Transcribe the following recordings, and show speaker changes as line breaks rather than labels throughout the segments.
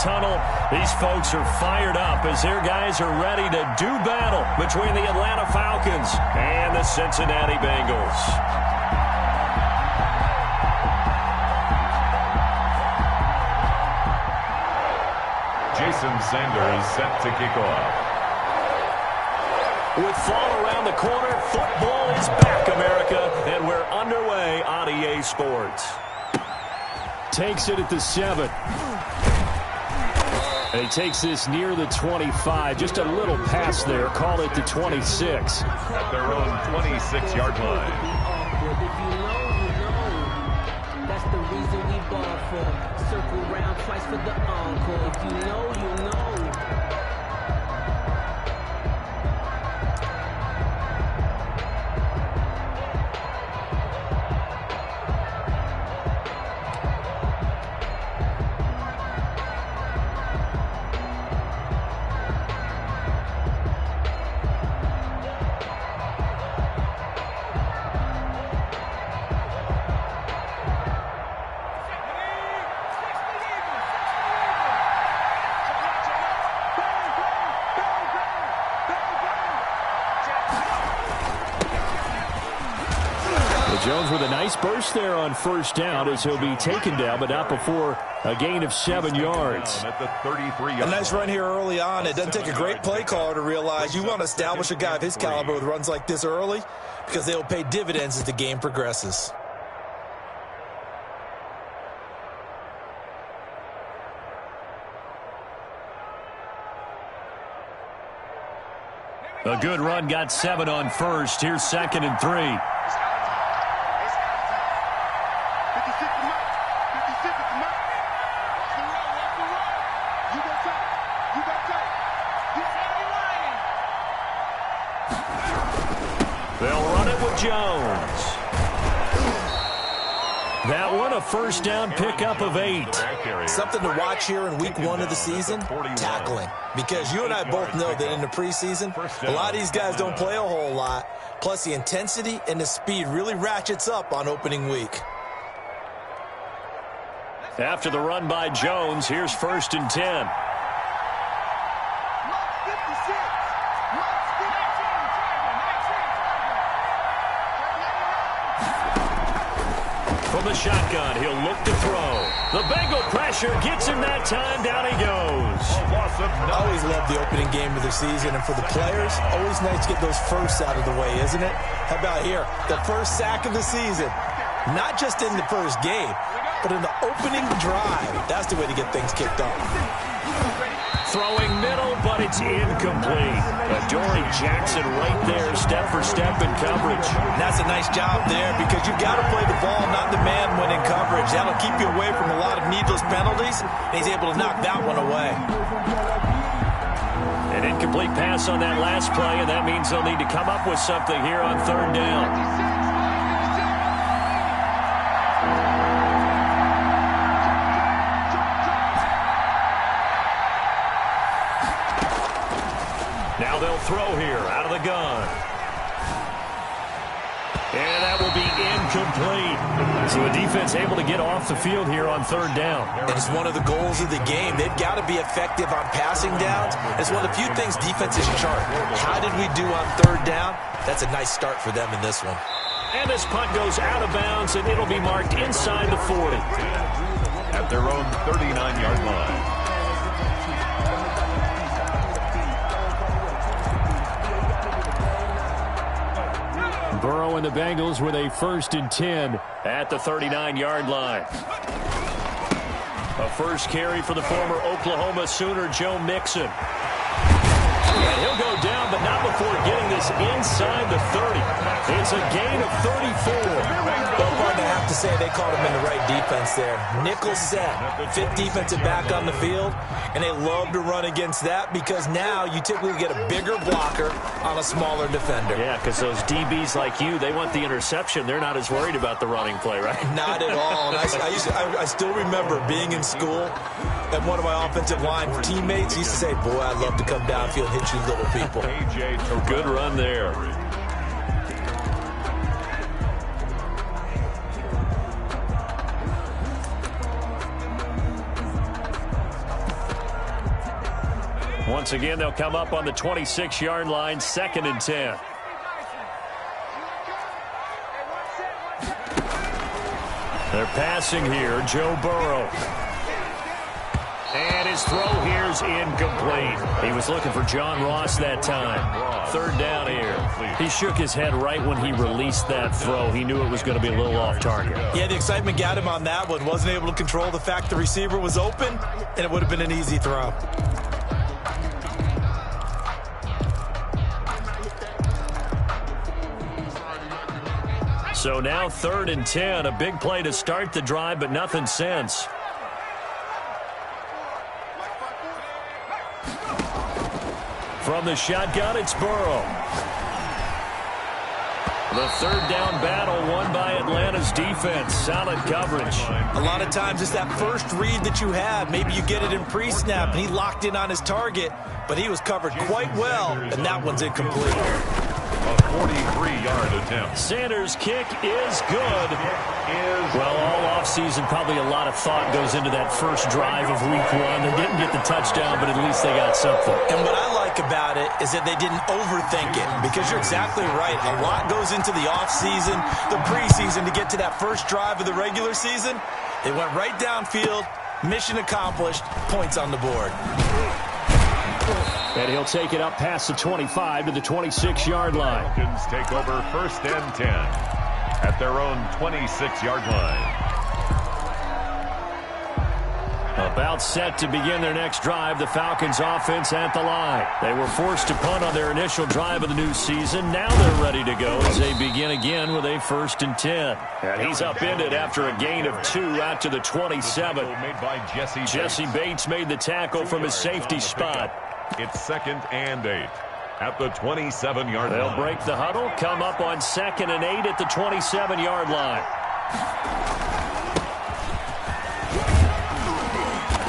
tunnel. These folks are fired up as their guys are ready to do battle between the Atlanta Falcons and the Cincinnati Bengals.
Jason Sanders set to kick off.
With fall around the corner, football is back, America, and we're underway on EA Sports.
Takes it at the 7. And he takes this near the 25. Just a little pass there. Call it the 26.
At their own 26-yard line.
That's the reason we ball for. Circle round twice for the encore. If you know, you know.
Jones with a nice burst there on first down as he'll be taken down, but not before a gain of 7 yards.
At the 33.
A nice run here early on. It doesn't take a great play caller to realize you want to establish a guy of his caliber with runs like this early because they'll pay dividends as the game progresses.
A good run got 7 on first. Here's 2nd and 3. They'll run it with Jones. That one a first down pickup of 8.
Something to watch here in week 1 of the season, tackling. Because you and I both know that in the preseason, a lot of these guys don't play a whole lot. Plus the intensity and the speed really ratchets up on opening week.
After the run by Jones, here's 1st and 10. From the shotgun, he'll look to throw. The Bengal pressure gets him that time. Down he goes.
I always love the opening game of the season, and for the players, always nice to get those firsts out of the way, isn't it? How about here? The first sack of the season. Not just in the first game, but in the opening drive. That's the way to get things kicked off.
Throwing middle, but it's incomplete. Adoree Jackson right there, step for step in coverage.
And that's a nice job there because you've got to play the ball, not the man when in coverage. That'll keep you away from a lot of needless penalties, and he's able to knock that one away.
An incomplete pass on that last play, and that means they'll need to come up with something here on 3rd down. Now they'll throw here out of the gun. And that will be incomplete. So the defense able to get off the field here on 3rd down.
And it's one of the goals of the game. They've got to be effective on passing downs. It's one of the few things defenses chart. How did we do on 3rd down? That's a nice start for them in this one.
And this punt goes out of bounds, and it'll be marked inside the 40.
At their own 39-yard line.
Burrow and the Bengals with a 1st and 10
at the 39-yard line. A first carry for the former Oklahoma Sooner, Joe Mixon. And he'll go down, but not before getting this inside the 30. It's a gain of 34.
Well, I have to say they caught him in the right defense there. Nickel set, 5th defensive back on the field, and they love to run against that because now you typically get a bigger blocker on a smaller defender.
Yeah, because those DBs like you, they want the interception. They're not as worried about the running play, right?
Not at all. And I still remember being in school, and one of my offensive line teammates used to say, boy, I'd love to come downfield and hit you little people.
Good run there.
Once again, they'll come up on the 26-yard line, 2nd and 10. They're passing here, Joe Burrow. And his throw here's incomplete. He was looking for John Ross that time. 3rd down here. He shook his head right when he released that throw. He knew it was going to be a little off target.
Yeah, the excitement got him on that one. Wasn't able to control the fact the receiver was open, and it would have been an easy throw.
So now 3rd and 10. A big play to start the drive, but nothing since. From the shotgun, it's Burrow. The 3rd down battle won by Atlanta's defense. Solid coverage.
A lot of times it's that first read that you have. Maybe you get it in pre-snap, and he locked in on his target, but he was covered quite well, and that one's incomplete.
A 43-yard attempt.
Sanders' kick is good. Well, all offseason, probably a lot of thought goes into that first drive of Week 1. They didn't get the touchdown, but at least they got something.
And what I like about it is that they didn't overthink it, because you're exactly right. A lot goes into the offseason, the preseason to get to that first drive of the regular season. They went right downfield, mission accomplished, points on the board.
And he'll take it up past the 25 to the 26-yard line.
Falcons take over 1st and 10 at their own 26-yard line.
About set to begin their next drive, the Falcons offense at the line. They were forced to punt on their initial drive of the new season. Now they're ready to go as they begin again with a 1st and 10. And he's upended after a gain of 2 out to the 27.
Made by
Jesse Bates made the tackle from his safety spot.
It's 2nd and 8 at the 27-yard line.
They'll break the huddle, come up on 2nd and 8 at the 27-yard line.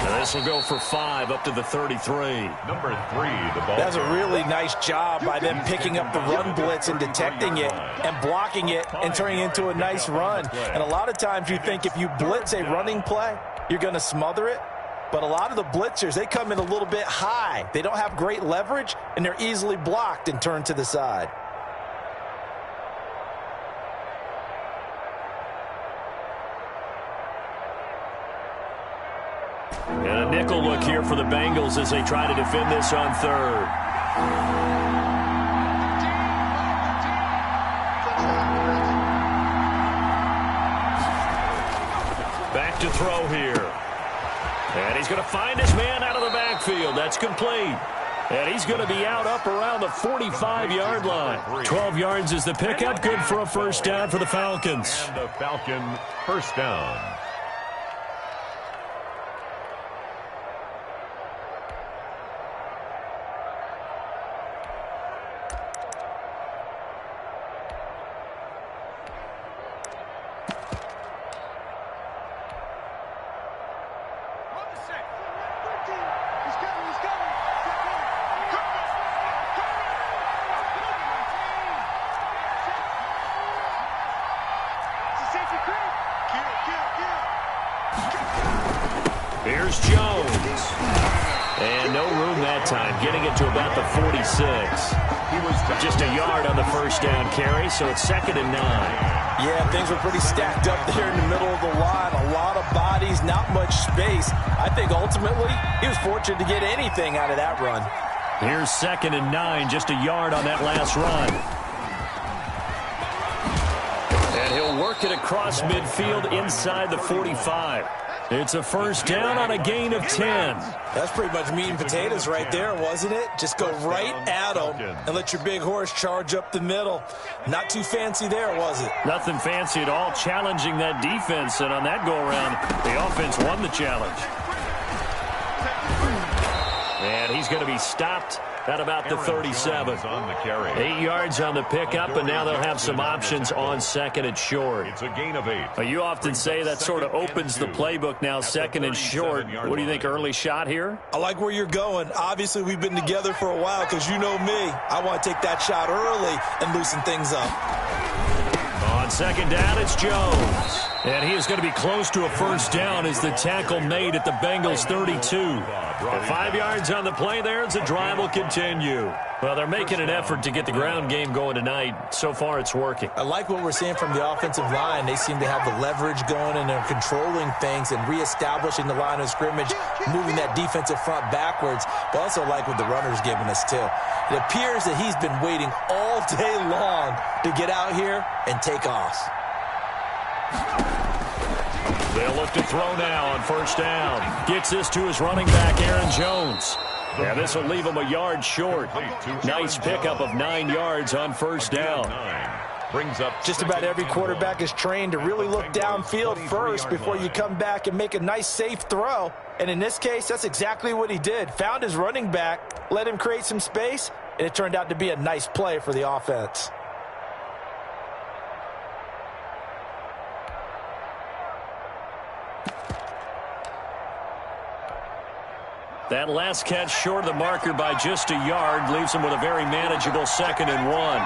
Now this will go for 5 up to the 33.
Number 3, the ball.
That's a really nice job by them picking up the run blitz and detecting it and blocking it and turning it into a nice run. And a lot of times you think if you blitz a running play, you're going to smother it. But a lot of the blitzers, they come in a little bit high. They don't have great leverage, and they're easily blocked and turned to the side.
And a nickel look here for the Bengals as they try to defend this on 3rd. Back to throw here. And he's going to find his man out of the backfield. That's complete. And he's going to be out up around the 45-yard line. 12 yards is the pickup. Good for a 1st down for the Falcons.
And the Falcon 1st down.
Here's Jones. And no room that time, getting it to about the 46. He was just a yard on the 1st down carry, so it's 2nd and 9.
Yeah, things were pretty stacked up there in the middle of the line. A lot of bodies, not much space. I think ultimately he was fortunate to get anything out of that run.
Here's 2nd and 9, just a yard on that last run. And he'll work it across midfield inside the 45. It's a 1st down on a gain of 10.
That's pretty much meat and potatoes right there, wasn't it? Just go right at them and let your big horse charge up the middle. Not too fancy there, was it?
Nothing fancy at all, challenging that defense. And on that go-around, the offense won the challenge. And he's going to be stopped at about the 37. 8 yards on the pickup, and now they'll have some options on 2nd and short.
It's a gain of 8.
You often say that sort of opens the playbook now, 2nd and short. What do you think, early shot here?
I like where you're going. Obviously, we've been together for a while because you know me. I want to take that shot early and loosen things up.
On 2nd down, it's Jones. And he is going to be close to a first down as the tackle made at the Bengals 32. And 5 yards on the play there as the drive will continue. Well, they're making an effort to get the ground game going tonight. So far, it's working.
I like what we're seeing from the offensive line. They seem to have the leverage going, and they're controlling things and reestablishing the line of scrimmage, moving that defensive front backwards. But also like what the runner's giving us, too. It appears that he's been waiting all day long to get out here and take off.
They'll look to throw now on first down. Gets this to his running back, Aaron Jones. Yeah, this will leave him a yard short. Nice pickup of 9 yards on first down.
Brings up
just about every quarterback is trained to really look downfield first before you come back and make a nice, safe throw. And in this case, that's exactly what he did. Found his running back, let him create some space, and it turned out to be a nice play for the offense.
That last catch short of the marker by just a yard leaves him with a very manageable 2nd and 1.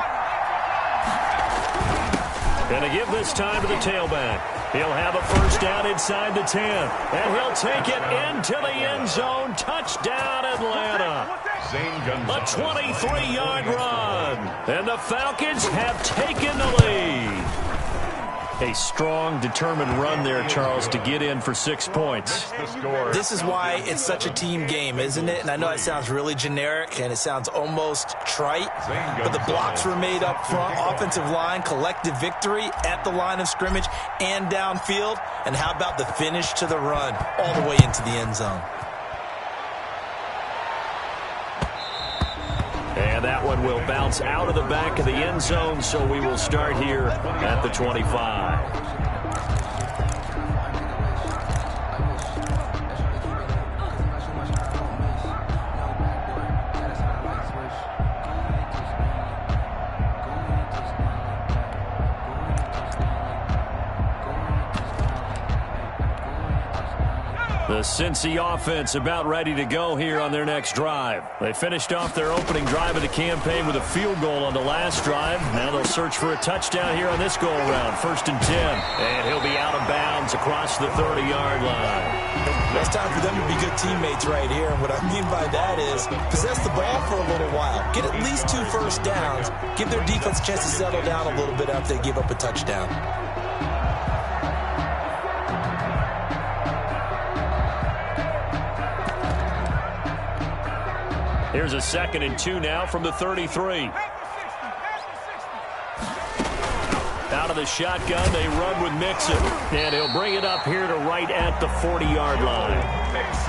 And to give this time to the tailback. He'll have a first down inside the 10. And he'll take it into the end zone. Touchdown, Atlanta. A 23-yard run. And the Falcons have taken the lead. A strong, determined run there, Charles, to get in for 6 points.
This is why it's such a team game, isn't it? And I know it sounds really generic and it sounds almost trite, but the blocks were made up front, offensive line, collective victory at the line of scrimmage and downfield. And how about the finish to the run all the way into the end zone?
And that one will bounce out of the back of the end zone, so we will start here at the 25. The Cincy offense about ready to go here on their next drive. They finished off their opening drive of the campaign with a field goal on the last drive. Now they'll search for a touchdown here on this go-around. 1st and 10. And he'll be out of bounds across the 30-yard line.
It's time for them to be good teammates right here. And what I mean by that is possess the ball for a little while. Get at least 2 first downs. Give their defense a chance to settle down a little bit after they give up a touchdown.
Here's a 2nd and 2 now from the 33. Out of the shotgun, they run with Mixon. And he'll bring it up here to right at the 40-yard line.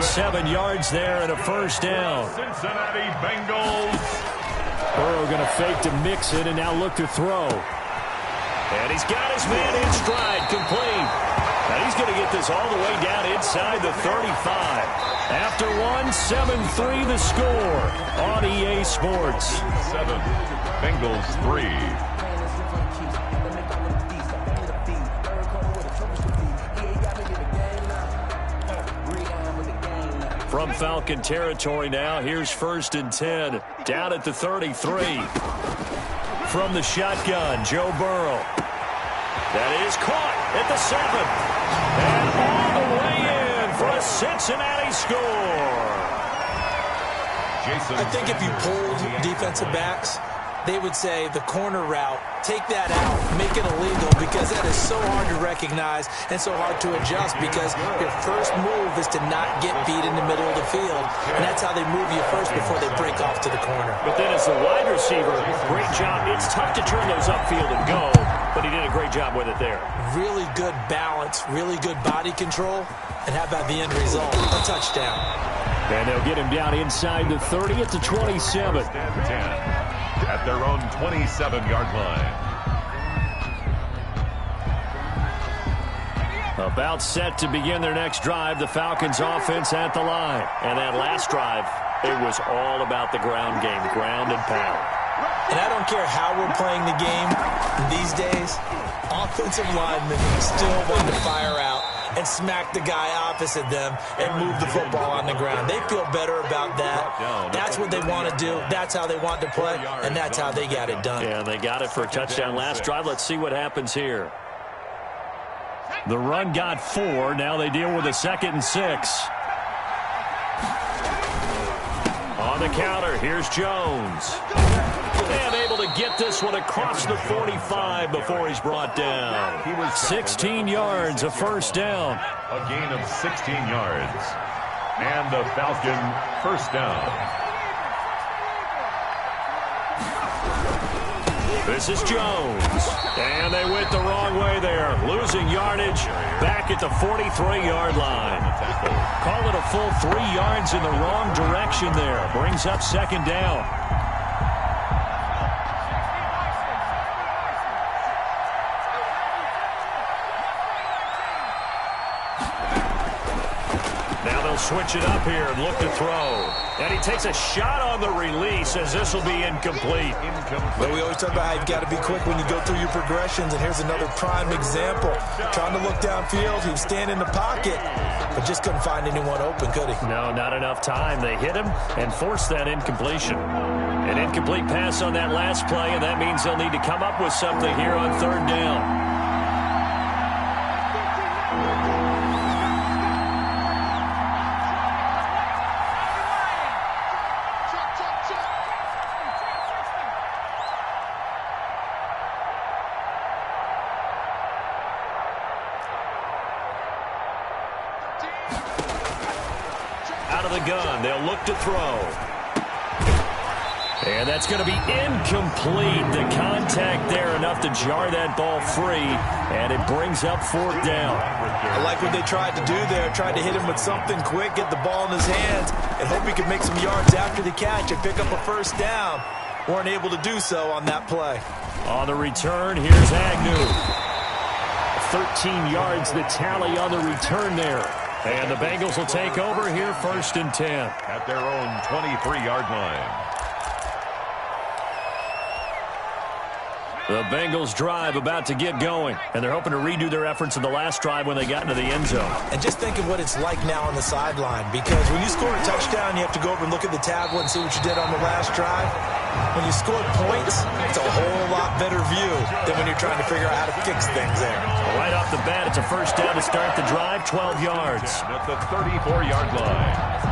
7 yards there and a first down.
Cincinnati Bengals.
Burrow going to fake to Mixon and now look to throw. And he's got his man in stride, complete. And he's going to get this all the way down inside the 35. After 7-3 the score on EA Sports.
7, Bengals 3.
From Falcon territory now, here's 1st and 10. Down at the 33. From the shotgun, Joe Burrow. That is caught at the 7. And all the way in for a Cincinnati score.
I think if you pulled defensive backs, they would say the corner route, take that out, make it illegal, because that is so hard to recognize and so hard to adjust, because your first move is to not get beat in the middle of the field, and that's how they move you first before they break off to the corner.
But then as the wide receiver, great job. It's tough to turn those upfield and go, but he did a great job with it there.
Really good balance, really good body control, and how about the end result? A touchdown.
And they'll get him down inside the 30 at the 27.
10. At their own 27-yard line.
About set to begin their next drive, the Falcons offense at the line. And that last drive, it was all about the ground game, ground and pound.
And I don't care how we're playing the game these days, offensive linemen still want to fire out and smack the guy opposite them and move the football on the ground. They feel better about that. That's what they want to do. That's how they want to play, and that's how they got it done.
Yeah, they got it for a touchdown last drive. Let's see what happens here. The run got 4. Now they deal with a 2nd and 6. On the counter, here's Jones. And able to get this one across the 45 before he's brought down. 16 yards, a first down.
A gain of 16 yards. And the Falcon first down.
This is Jones. And they went the wrong way there. Losing yardage back at the 43-yard line. Call it a full 3 yards in the wrong direction there. Brings up 2nd down. Now they'll switch it up here and look to throw. And he takes a shot on the release as this will be incomplete.
But we always talk about how you've got to be quick when you go through your progressions, and here's another prime example. Trying to look downfield, he was standing in the pocket, but just couldn't find anyone open, could he?
No, not enough time. They hit him and forced that incompletion. An incomplete pass on that last play, and that means they'll need to come up with something here on 3rd down. Out of the gun, they'll look to throw. And that's going to be incomplete. The contact there enough to jar that ball free, and it brings up 4th down.
I like what they tried to do there. Tried to hit him with something quick, get the ball in his hands, and hope he could make some yards after the catch and pick up a first down. Weren't able to do so on that play.
On the return, here's Agnew. 13 yards the tally on the return there. And the Bengals will take over here 1st and 10.
At their own 23-yard line.
The Bengals drive about to get going, and they're hoping to redo their efforts in the last drive when they got into the end zone.
And just think of what it's like now on the sideline, because when you score a touchdown, you have to go over and look at the tablet and see what you did on the last drive. When you score points, it's a whole lot better view than when you're trying to figure out how to fix things there.
Right off the bat, it's a first down to start the drive, 12 yards.
At the 34-yard line.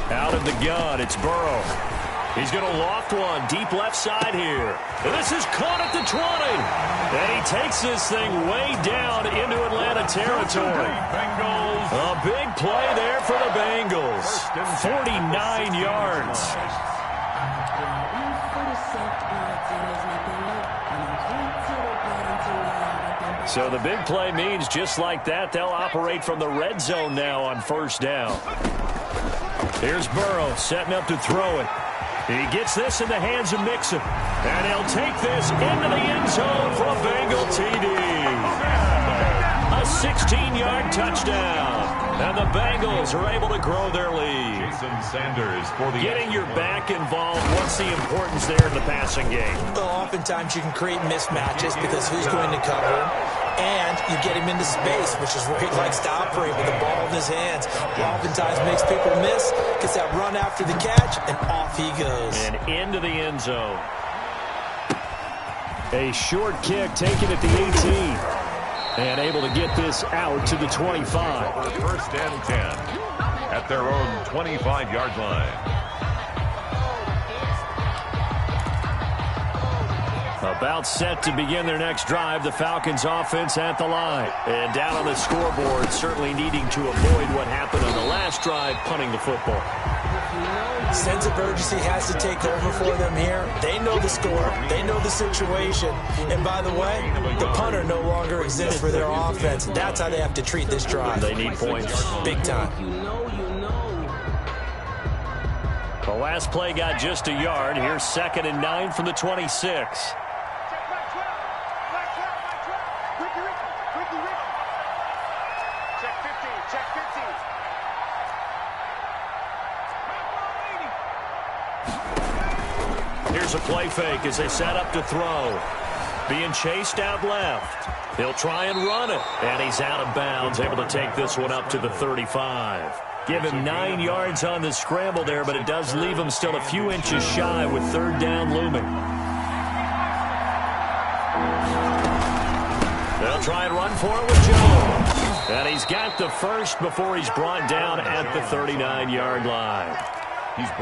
Out of the gun, it's Burrow. He's going to loft one deep left side here. And this is caught at the 20. And he takes this thing way down into Atlanta territory. A big play there for the Bengals. 49 yards. So the big play means just like that, they'll operate from the red zone now on 1st down. Here's Burrow setting up to throw it. He gets this in the hands of Mixon. And he'll take this into the end zone for a Bengal TD. A 16-yard touchdown. And the Bengals are able to grow their lead.
Jason Sanders for the
Getting your back involved, what's the importance there in the passing game?
Well, oftentimes you can create mismatches because who's going to cover him? And you get him into space, which is where he likes to operate with the ball in his hands. He oftentimes makes people miss, gets that run after the catch, and off he goes.
And into the end zone. A short kick taken at the 18. And able to get this out to the 25.
1st and 10 at their own 25-yard line.
About set to begin their next drive, the Falcons offense at the line. And down on the scoreboard, certainly needing to avoid what happened on the last drive, punting the football.
Sense of urgency has to take over for them here. They know the score. They know the situation. And by the way, the punter no longer exists for their offense. That's how they have to treat this drive.
They need points.
Big time.
The last play got just a yard. Here's 2nd and 9 from the 26. Here's a play fake as they set up to throw. being chased out left. He'll try and run it, and he's out of bounds, able to take this one up to the 35. Give him 9 yards on the scramble there, but it does leave him still a few inches shy with third down looming. They'll try and run for it with Jones. And he's got the first before he's brought down at the 39-yard line.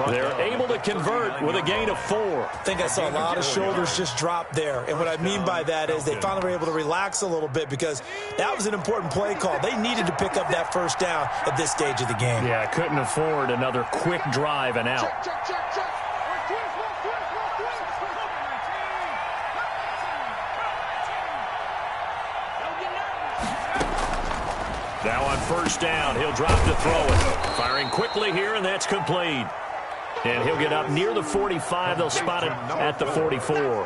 They're able to convert with a gain of 4.
I think I saw a lot of shoulders just drop there. And what I mean by that is they finally were able to relax a little bit because that was an important play call. They needed to pick up that first down at this stage of the game.
Yeah, couldn't afford another quick drive and out. Now on first down, he'll drop to throw it. Firing quickly here, and that's complete. And he'll get up near the 45. They'll spot it at the 44.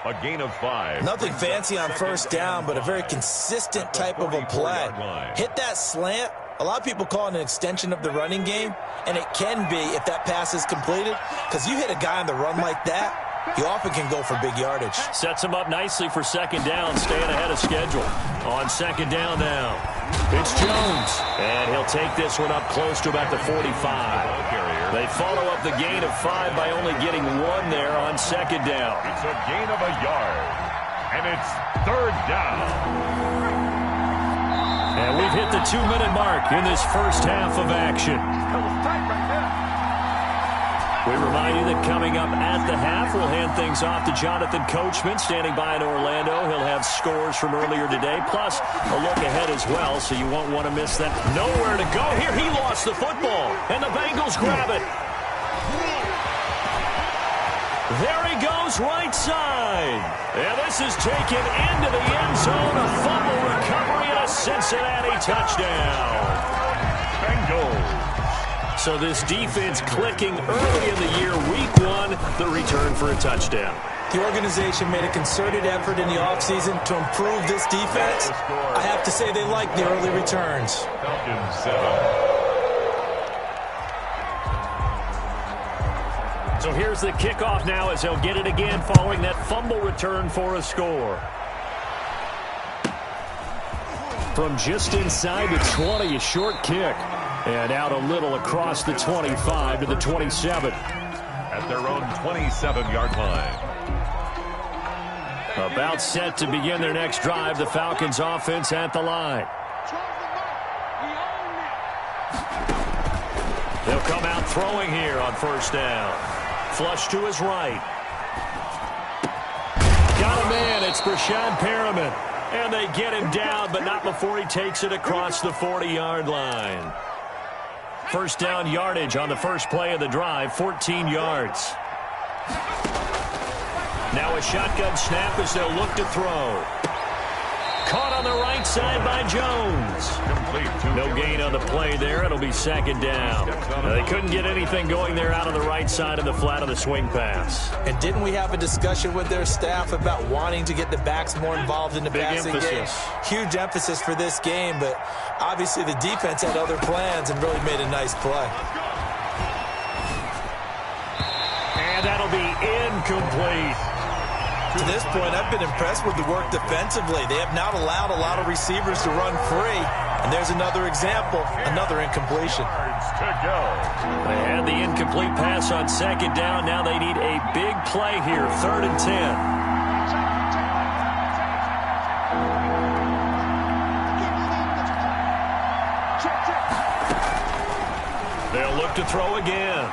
A gain of 5.
Nothing fancy on first down, but a very consistent type of a play. Hit that slant. A lot of people call it an extension of the running game, and it can be if that pass is completed, because you hit a guy on the run like that, you often can go for big yardage.
Sets him up nicely for second down, staying ahead of schedule. On second down now, it's Jones, and he'll take this one up close to about the 45. They follow up the gain of 5 by only getting 1 there on second down.
It's a gain of a yard, and it's third down.
And we've hit the 2-minute mark in this first half of action. We remind you that coming up at the half, we'll hand things off to Jonathan Coachman, standing by in Orlando. He'll have scores from earlier today, plus a look ahead as well, so you won't want to miss that. Nowhere to go here. He lost the football, and the Bengals grab it. There he goes, right side. And this is taken into the end zone. A fumble recovery and a Cincinnati touchdown.
Bengals.
So this defense clicking early in the year, week 1, the return for a touchdown.
The organization made a concerted effort in the offseason to improve this defense. I have to say they like the early returns.
Falcons 7.
So here's the kickoff now as they'll get it again following that fumble return for a score. From just inside the 20, a short kick. And out a little across the 25 to the 27.
At their own 27-yard line.
About set to begin their next drive, the Falcons offense at the line. They'll come out throwing here on first down. Flush to his right. Got a man, it's Brashad Perriman. And they get him down, but not before he takes it across the 40-yard line. First down yardage on the first play of the drive, 14 yards. Now a shotgun snap as they'll look to throw. Caught on the right side by Jones. No gain on the play there. It'll be second down. They couldn't get anything going there out on the right side of the flat of the swing pass.
And didn't we have a discussion with their staff about wanting to get the backs more involved in the passing game? Huge emphasis for this game, but obviously the defense had other plans and really made a nice play.
And that'll be incomplete.
To this point, I've been impressed with the work defensively. They have not allowed a lot of receivers to run free. And there's another example, another incompletion.
They had the incomplete pass on second down. Now they need a big play here, 3rd and 10. They'll look to throw again.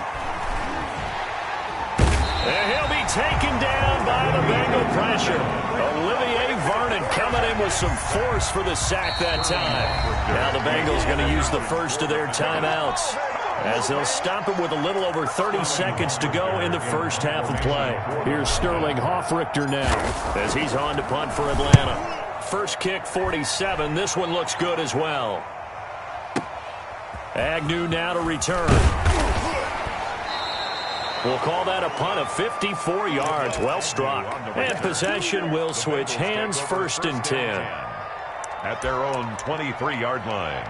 And he'll be taken down by the Bengal pressure. Olivier Vernon coming in with some force for the sack that time. Now the Bengals going to use the first of their timeouts as they'll stop it with a little over 30 seconds to go in the first half of play. Here's Sterling Hoffrichter now as he's on to punt for Atlanta. First kick, 47. This one looks good as well. Agnew now to return. We'll call that a punt of 54 yards. Well struck. And possession will switch hands, 1st and 10.
At their own 23-yard line.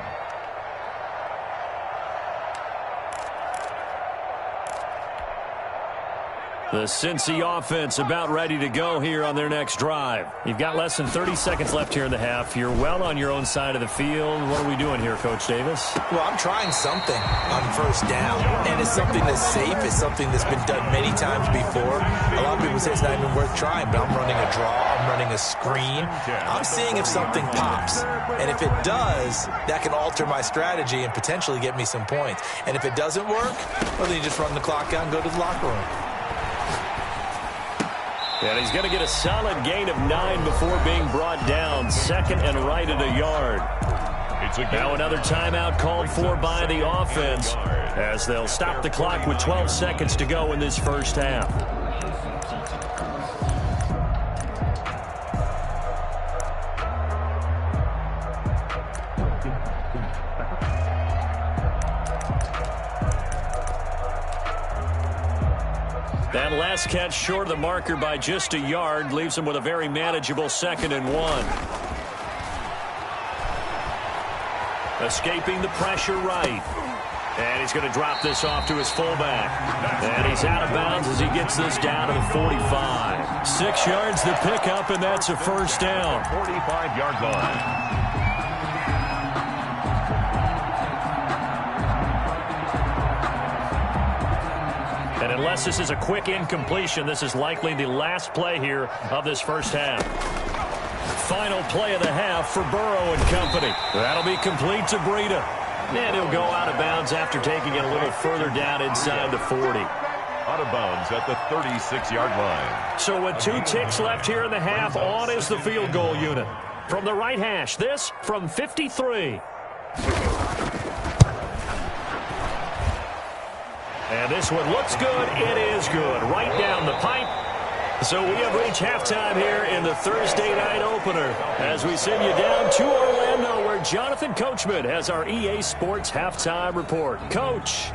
The Cincy offense about ready to go here on their next drive. You've got less than 30 seconds left here in the half. You're well on your own side of the field. What are we doing here, Coach Davis?
Well, I'm trying something on first down, and it's something that's safe. It's something that's been done many times before. A lot of people say it's not even worth trying, but I'm running a draw. I'm running a screen. I'm seeing if something pops, and if it does, that can alter my strategy and potentially get me some points. And if it doesn't work, well, then you just run the clock out and go to the locker room.
And he's going to get a solid gain of 9 before being brought down. Second and right at a yard. Now another timeout called for by the offense as they'll stop the clock with 12 seconds to go in this first half. That last catch short of the marker by just a yard leaves him with a very manageable 2nd and 1. Escaping the pressure right. And he's going to drop this off to his fullback. And he's out of bounds as he gets this down to the 45. 6 yards the pickup, and that's a first down.
45-yard line.
And unless this is a quick incompletion, this is likely the last play here of this first half. Final play of the half for Burrow and company. That'll be complete to Breida. And he'll go out of bounds after taking it a little further down inside the 40.
Out of bounds at the 36-yard line.
So with 2 ticks left here in the half, on is the field goal unit. From the right hash, this from 53. And this one looks good. It is good. Right down the pipe. So we have reached halftime here in the Thursday night opener as we send you down to Orlando where Jonathan Coachman has our EA Sports halftime report. Coach.